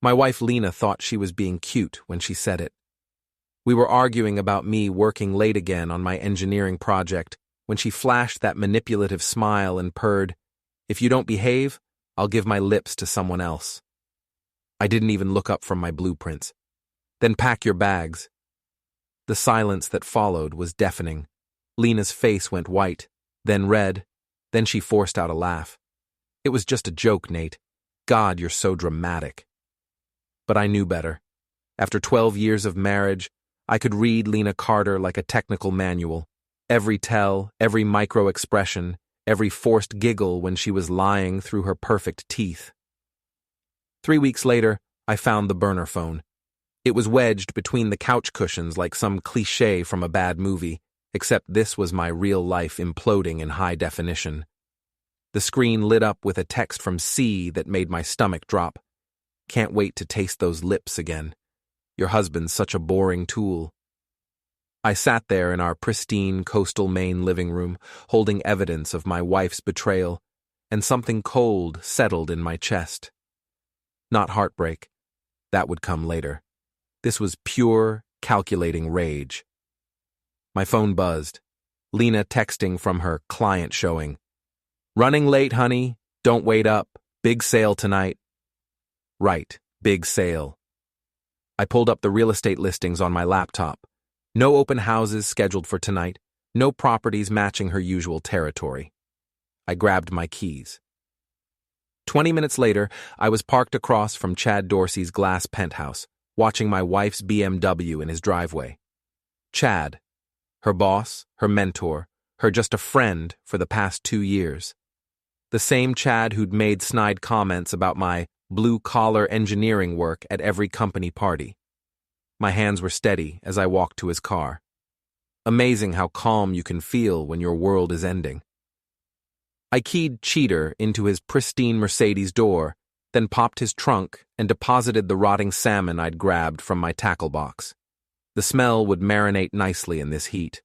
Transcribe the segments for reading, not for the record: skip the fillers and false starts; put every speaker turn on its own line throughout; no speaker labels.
My wife Lena thought she was being cute when she said it. We were arguing about me working late again on my engineering project when she flashed that manipulative smile and purred, "If you don't behave, I'll give my lips to someone else." I didn't even look up from my blueprints. "Then pack your bags." The silence that followed was deafening. Lena's face went white, then red, then she forced out a laugh. "It was just a joke, Nate. God, you're so dramatic." But I knew better. After 12 years of marriage, I could read Lena Carter like a technical manual. Every tell, every micro-expression, every forced giggle when she was lying through her perfect teeth. 3 weeks later, I found the burner phone. It was wedged between the couch cushions like some cliché from a bad movie, except this was my real life imploding in high definition. The screen lit up with a text from C that made my stomach drop. "Can't wait to taste those lips again. Your husband's such a boring tool." I sat there in our pristine coastal Maine living room, holding evidence of my wife's betrayal, and something cold settled in my chest. Not heartbreak. That would come later. This was pure, calculating rage. My phone buzzed. Lena texting from her client showing. "Running late, honey. Don't wait up. Big sale tonight." Right, big sale. I pulled up the real estate listings on my laptop. No open houses scheduled for tonight. No properties matching her usual territory. I grabbed my keys. 20 minutes later, I was parked across from Chad Dorsey's glass penthouse, watching my wife's BMW in his driveway. Chad, her boss, her mentor, her just a friend for the past 2 years. The same Chad who'd made snide comments about my blue-collar engineering work at every company party. My hands were steady as I walked to his car. Amazing how calm you can feel when your world is ending. I keyed Cheater into his pristine Mercedes door, then popped his trunk and deposited the rotting salmon I'd grabbed from my tackle box. The smell would marinate nicely in this heat.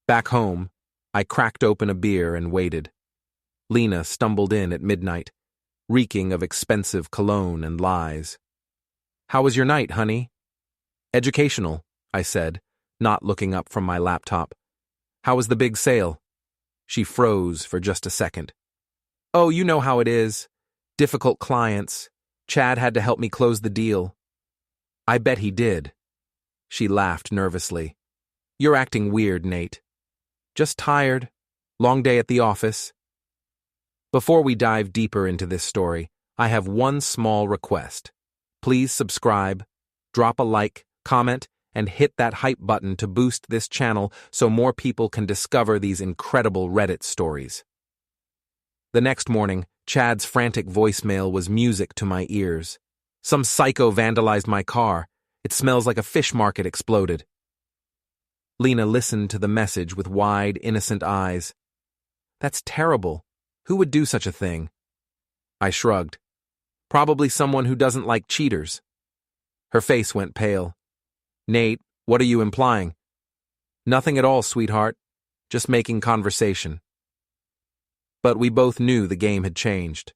Back home, I cracked open a beer and waited. Lena stumbled in at midnight, reeking of expensive cologne and lies. "How was your night, honey?" "Educational," I said, not looking up from my laptop. "How was the big sale?" She froze for just a second. "Oh, you know how it is. Difficult clients. Chad had to help me close the deal." "I bet he did." She laughed nervously. "You're acting weird, Nate." "Just tired. Long day at the office." Before we dive deeper into this story, I have one small request. Please subscribe, drop a like, comment, and hit that hype button to boost this channel so more people can discover these incredible Reddit stories. The next morning, Chad's frantic voicemail was music to my ears. "Some psycho vandalized my car. It smells like a fish market exploded." Lena listened to the message with wide, innocent eyes. "That's terrible. Who would do such a thing?" I shrugged. "Probably someone who doesn't like cheaters." Her face went pale. "Nate, what are you implying?" "Nothing at all, sweetheart. Just making conversation." But we both knew the game had changed.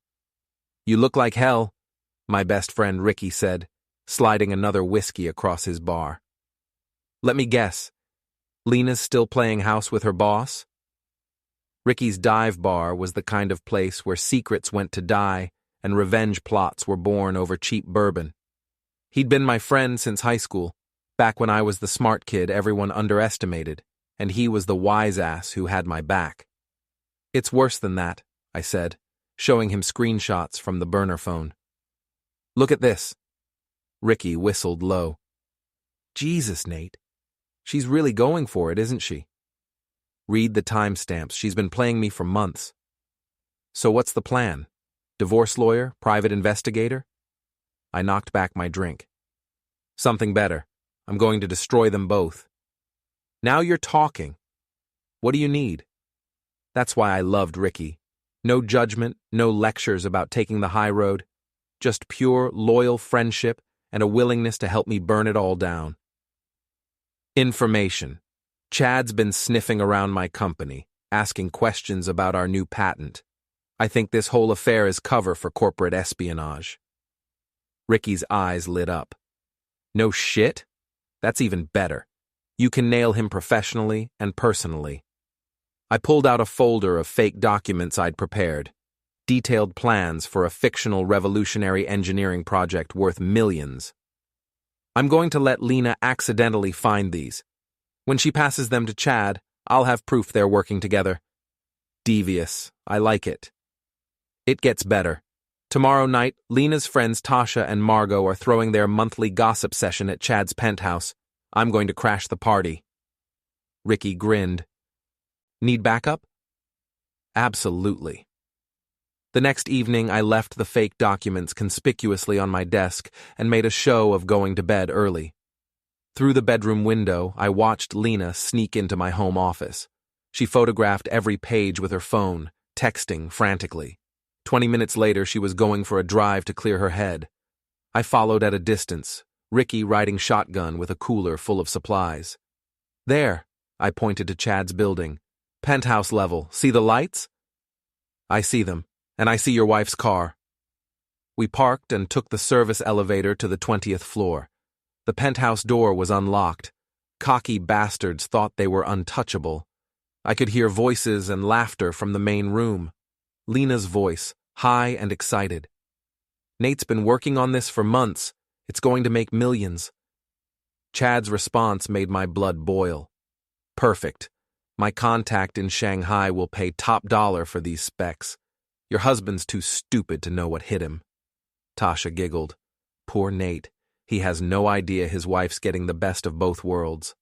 "You look like hell," my best friend Ricky said, sliding another whiskey across his bar. "Let me guess. Lena's still playing house with her boss?" Ricky's dive bar was the kind of place where secrets went to die and revenge plots were born over cheap bourbon. He'd been my friend since high school, back when I was the smart kid everyone underestimated, and he was the wise ass who had my back. "It's worse than that," I said, showing him screenshots from the burner phone. "Look at this." Ricky whistled low. "Jesus, Nate. She's really going for it, isn't she?" "Read the timestamps. She's been playing me for months." "So what's the plan? Divorce lawyer? Private investigator?" I knocked back my drink. "Something better. I'm going to destroy them both." "Now you're talking. What do you need?" That's why I loved Ricky. No judgment, no lectures about taking the high road. Just pure, loyal friendship and a willingness to help me burn it all down. Information. Chad's been sniffing around my company, asking questions about our new patent. I think this whole affair is cover for corporate espionage. Ricky's eyes lit up. No shit? That's even better. You can nail him professionally and personally. I pulled out a folder of fake documents I'd prepared. Detailed plans for a fictional revolutionary engineering project worth millions. I'm going to let Lena accidentally find these. When she passes them to Chad, I'll have proof they're working together. Devious. I like it. It gets better. Tomorrow night, Lena's friends Tasha and Margot are throwing their monthly gossip session at Chad's penthouse. I'm going to crash the party. Ricky grinned. Need backup? Absolutely. The next evening, I left the fake documents conspicuously on my desk and made a show of going to bed early. Through the bedroom window, I watched Lena sneak into my home office. She photographed every page with her phone, texting frantically. 20 minutes later, she was going for a drive to clear her head. I followed at a distance, Ricky riding shotgun with a cooler full of supplies. There, I pointed to Chad's building. Penthouse level, see the lights? I see them, and I see your wife's car. We parked and took the service elevator to the 20th floor. The penthouse door was unlocked. Cocky bastards thought they were untouchable. I could hear voices and laughter from the main room. Lena's voice, high and excited. Nate's been working on this for months. It's going to make millions. Chad's response made my blood boil. Perfect. My contact in Shanghai will pay top dollar for these specs. Your husband's too stupid to know what hit him. Tasha giggled. Poor Nate. He has no idea his wife's getting the best of both worlds.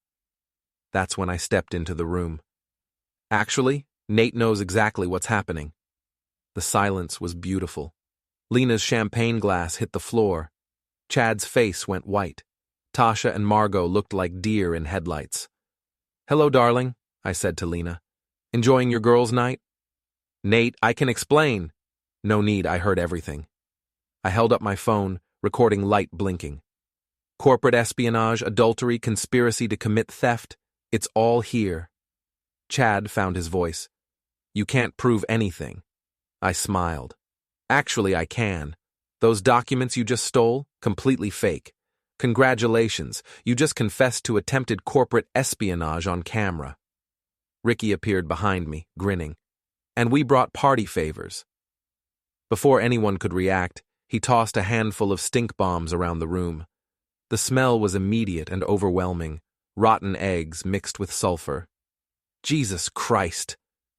That's when I stepped into the room. Actually, Nate knows exactly what's happening. The silence was beautiful. Lena's champagne glass hit the floor. Chad's face went white. Tasha and Margot looked like deer in headlights. Hello, darling, I said to Lena. Enjoying your girls' night? Nate, I can explain. No need, I heard everything. I held up my phone, recording light blinking. Corporate espionage, adultery, conspiracy to commit theft, it's all here. Chad found his voice. You can't prove anything. I smiled. Actually, I can. Those documents you just stole, completely fake. Congratulations, you just confessed to attempted corporate espionage on camera. Ricky appeared behind me, grinning. And we brought party favors. Before anyone could react, he tossed a handful of stink bombs around the room. The smell was immediate and overwhelming, rotten eggs mixed with sulfur. Jesus Christ,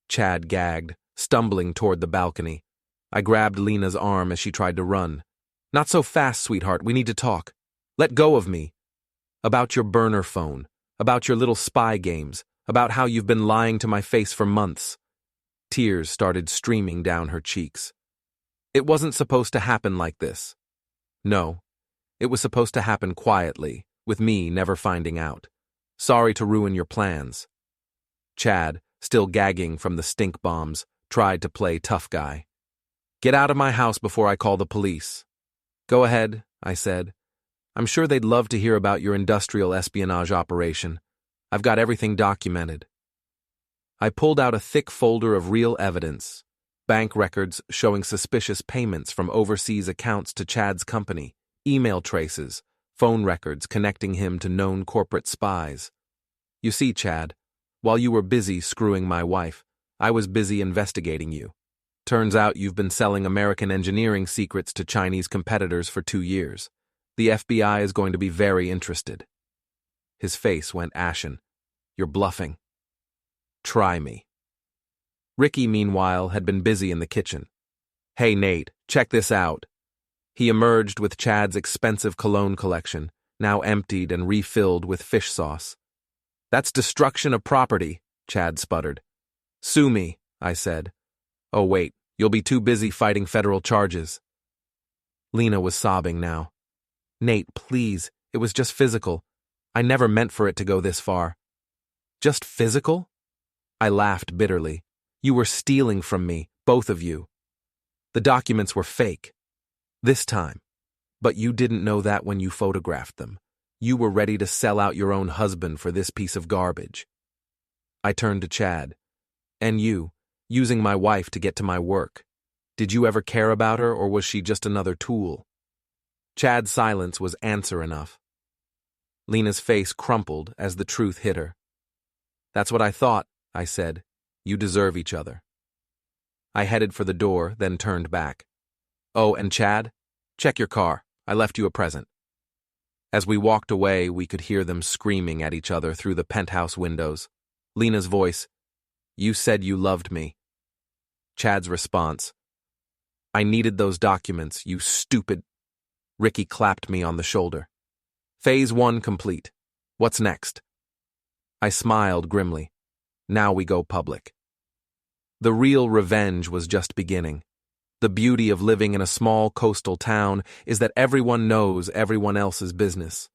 Chad gagged, stumbling toward the balcony. I grabbed Lena's arm as she tried to run. Not so fast, sweetheart, we need to talk. Let go of me. About your burner phone, about your little spy games, about how you've been lying to my face for months. Tears started streaming down her cheeks. It wasn't supposed to happen like this. No, it was supposed to happen quietly, with me never finding out. Sorry to ruin your plans. Chad, still gagging from the stink bombs, tried to play tough guy. Get out of my house before I call the police. Go ahead, I said. I'm sure they'd love to hear about your industrial espionage operation. I've got everything documented. I pulled out a thick folder of real evidence, bank records showing suspicious payments from overseas accounts to Chad's company, email traces, phone records connecting him to known corporate spies. You see, Chad, while you were busy screwing my wife, I was busy investigating you. Turns out you've been selling American engineering secrets to Chinese competitors for 2 years. The FBI is going to be very interested. His face went ashen. You're bluffing. Try me. Ricky, meanwhile, had been busy in the kitchen. Hey, Nate, check this out. He emerged with Chad's expensive cologne collection, now emptied and refilled with fish sauce. That's destruction of property, Chad sputtered. Sue me, I said. Oh, wait, you'll be too busy fighting federal charges. Lena was sobbing now. Nate, please, it was just physical. I never meant for it to go this far. Just physical? I laughed bitterly. You were stealing from me, both of you. The documents were fake. This time. But you didn't know that when you photographed them. You were ready to sell out your own husband for this piece of garbage. I turned to Chad. And you, using my wife to get to my work. Did you ever care about her, or was she just another tool? Chad's silence was answer enough. Lena's face crumpled as the truth hit her. "That's what I thought," I said. "You deserve each other." I headed for the door, then turned back. "Oh, and Chad, check your car. I left you a present." As we walked away, we could hear them screaming at each other through the penthouse windows. Lena's voice, "You said you loved me." Chad's response, "I needed those documents, you stupid." Ricky clapped me on the shoulder. "Phase 1 complete. What's next?" I smiled grimly. Now we go public. The real revenge was just beginning. The beauty of living in a small coastal town is that everyone knows everyone else's business.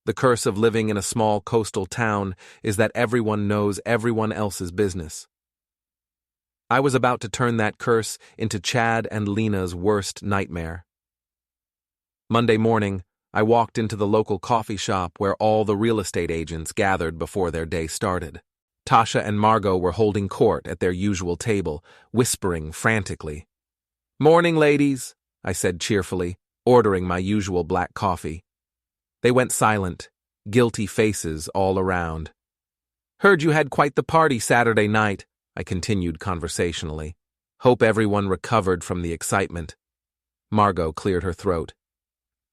The curse of living in a small coastal town is that everyone knows everyone else's business. I was about to turn that curse into Chad and Lena's worst nightmare. Monday morning, I walked into the local coffee shop where all the real estate agents gathered before their day started. Tasha and Margot were holding court at their usual table, whispering frantically. "Morning, ladies," I said cheerfully, ordering my usual black coffee. They went silent, guilty faces all around. "Heard you had quite the party Saturday night," I continued conversationally. "Hope everyone recovered from the excitement." Margot cleared her throat.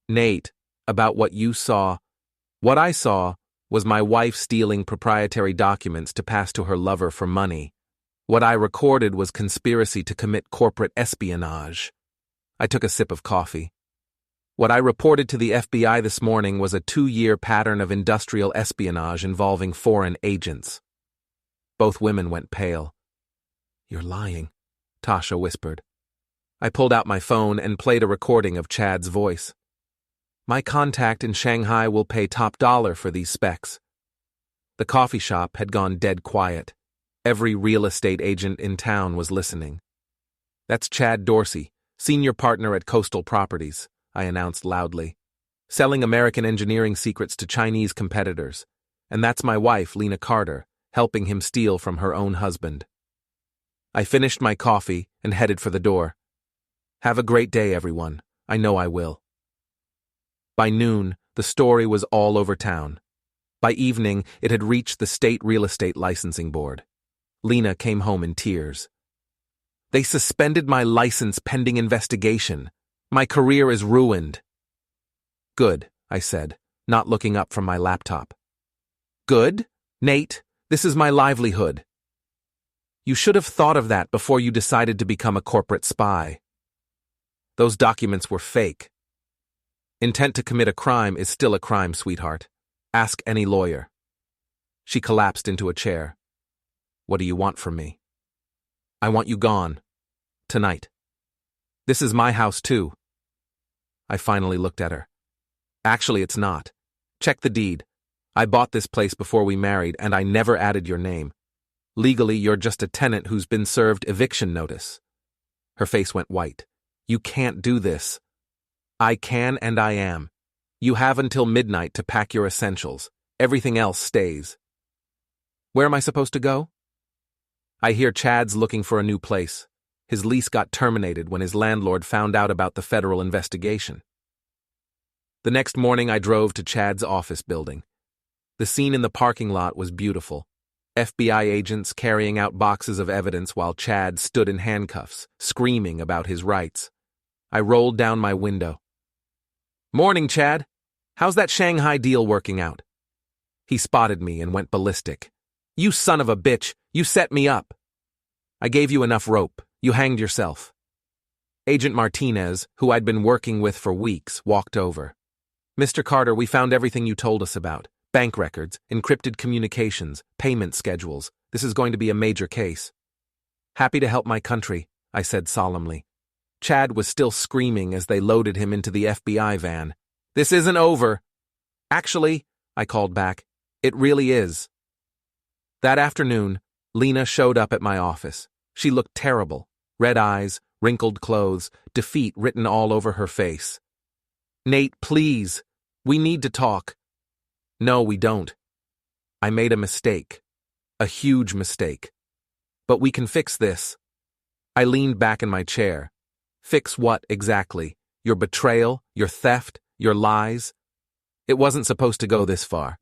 "Nate, about what you saw. What I saw was my wife stealing proprietary documents to pass to her lover for money. What I recorded was conspiracy to commit corporate espionage." I took a sip of coffee. "What I reported to the FBI this morning was a 2-year pattern of industrial espionage involving foreign agents." Both women went pale. "You're lying," Tasha whispered. I pulled out my phone and played a recording of Chad's voice. "My contact in Shanghai will pay top dollar for these specs." The coffee shop had gone dead quiet. Every real estate agent in town was listening. "That's Chad Dorsey, senior partner at Coastal Properties," I announced loudly. "Selling American engineering secrets to Chinese competitors. And that's my wife, Lena Carter, helping him steal from her own husband." I finished my coffee and headed for the door. "Have a great day, everyone. I know I will." By noon, the story was all over town. By evening, it had reached the State Real Estate Licensing Board. Lena came home in tears. "They suspended my license pending investigation. My career is ruined." "Good," I said, not looking up from my laptop. "Good? Nate, this is my livelihood." "You should have thought of that before you decided to become a corporate spy." "Those documents were fake." "Intent to commit a crime is still a crime, sweetheart. Ask any lawyer." She collapsed into a chair. "What do you want from me?" "I want you gone. Tonight. This is my house, too." I finally looked at her. "Actually, it's not. Check the deed. I bought this place before we married, and I never added your name. Legally, you're just a tenant who's been served eviction notice." Her face went white. "You can't do this." "I can and I am. You have until midnight to pack your essentials. Everything else stays." "Where am I supposed to go?" "I hear Chad's looking for a new place. His lease got terminated when his landlord found out about the federal investigation." The next morning I drove to Chad's office building. The scene in the parking lot was beautiful. FBI agents carrying out boxes of evidence while Chad stood in handcuffs, screaming about his rights. I rolled down my window. "Morning, Chad. How's that Shanghai deal working out?" He spotted me and went ballistic. "You son of a bitch, you set me up." "I gave you enough rope. You hanged yourself." Agent Martinez, who I'd been working with for weeks, walked over. "Mr. Carter, we found everything you told us about. Bank records, encrypted communications, payment schedules. This is going to be a major case." "Happy to help my country," I said solemnly. Chad was still screaming as they loaded him into the FBI van. "This isn't over." "Actually," I called back, "it really is." That afternoon, Lena showed up at my office. She looked terrible. Red eyes, wrinkled clothes, defeat written all over her face. "Nate, please. We need to talk." "No, we don't. I made a mistake. A huge mistake. But we can fix this." I leaned back in my chair. "Fix what, exactly? Your betrayal? Your theft? your lies. It wasn't supposed to go this far.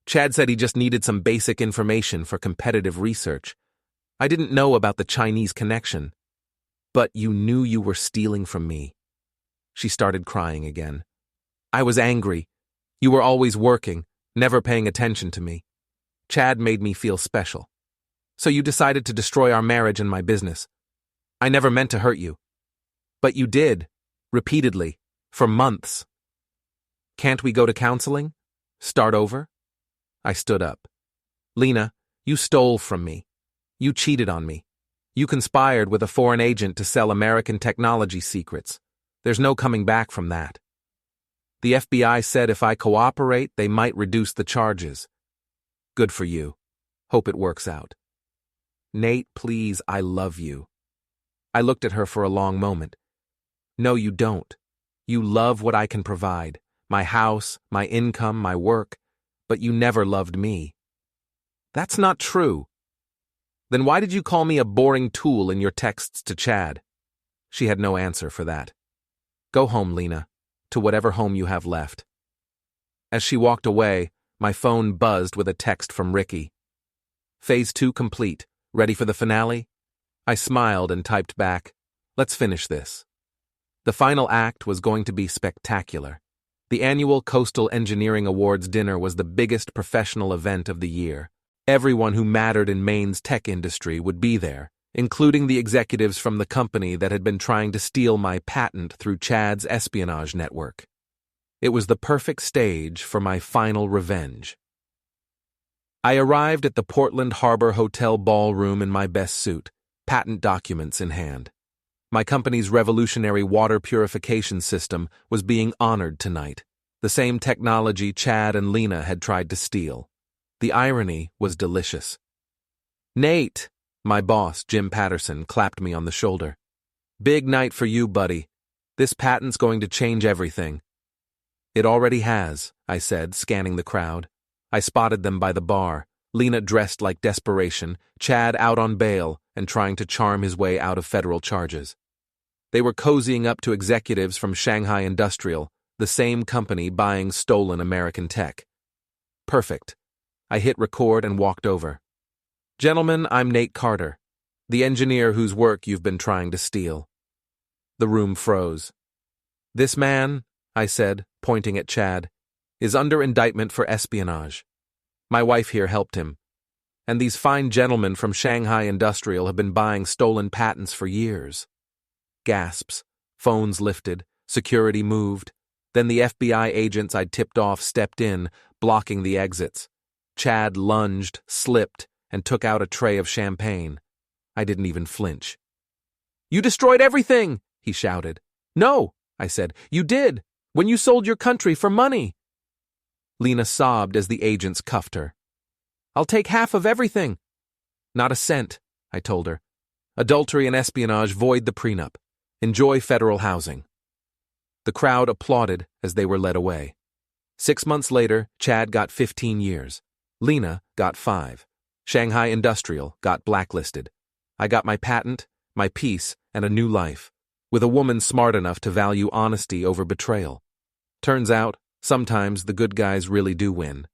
Chad said he just needed some basic information for competitive research. I didn't know about the Chinese connection. But you knew you were stealing from me. She started crying again. I was angry. You were always working, never paying attention to me. Chad made me feel special. So you decided to destroy our marriage and my business. I never meant to hurt you. But you did, repeatedly, for months. Can't we go to counseling? Start over? I stood up. Lena, you stole from me. You cheated on me. You conspired with a foreign agent to sell American technology secrets. There's no coming back from that. The FBI said if I cooperate, they might reduce the charges. Good for you. Hope it works out. Nate, please, I love you. I looked at her for a long moment. No, you don't. You love what I can provide. My house, my income, my work. But you never loved me. That's not true. Then why did you call me a boring tool in your texts to Chad? She had no answer for that. Go home, Lena, to whatever home you have left. As she walked away, my phone buzzed with a text from Ricky. Phase 2 complete. Ready for the finale? I smiled and typed back, let's finish this. The final act was going to be spectacular. The annual Coastal Engineering Awards dinner was the biggest professional event of the year. Everyone who mattered in Maine's tech industry would be there, including the executives from the company that had been trying to steal my patent through Chad's espionage network. It was the perfect stage for my final revenge. I arrived at the Portland Harbor Hotel ballroom in my best suit, patent documents in hand. My company's revolutionary water purification system was being honored tonight, the same technology Chad and Lena had tried to steal. The irony was delicious. Nate, my boss, Jim Patterson, clapped me on the shoulder. Big night for you, buddy. This patent's going to change everything. It already has, I said, scanning the crowd. I spotted them by the bar, Lena dressed like desperation, Chad out on bail and trying to charm his way out of federal charges. They were cozying up to executives from Shanghai Industrial, the same company buying stolen American tech. Perfect. I hit record and walked over. Gentlemen, I'm Nate Carter, the engineer whose work you've been trying to steal. The room froze. This man, I said, pointing at Chad, is under indictment for espionage. My wife here helped him. And these fine gentlemen from Shanghai Industrial have been buying stolen patents for years. Gasps. Phones lifted. Security moved. Then the FBI agents I'd tipped off stepped in, blocking the exits. Chad lunged, slipped, and took out a tray of champagne. I didn't even flinch. You destroyed everything, he shouted. No, I said, you did, when you sold your country for money. Lena sobbed as the agents cuffed her. I'll take half of everything. Not a cent, I told her. Adultery and espionage void the prenup. Enjoy federal housing. The crowd applauded as they were led away. 6 months later, Chad got 15 years. Lena got 5. Shanghai Industrial got blacklisted. I got my patent, my peace, and a new life, with a woman smart enough to value honesty over betrayal. Turns out, sometimes the good guys really do win.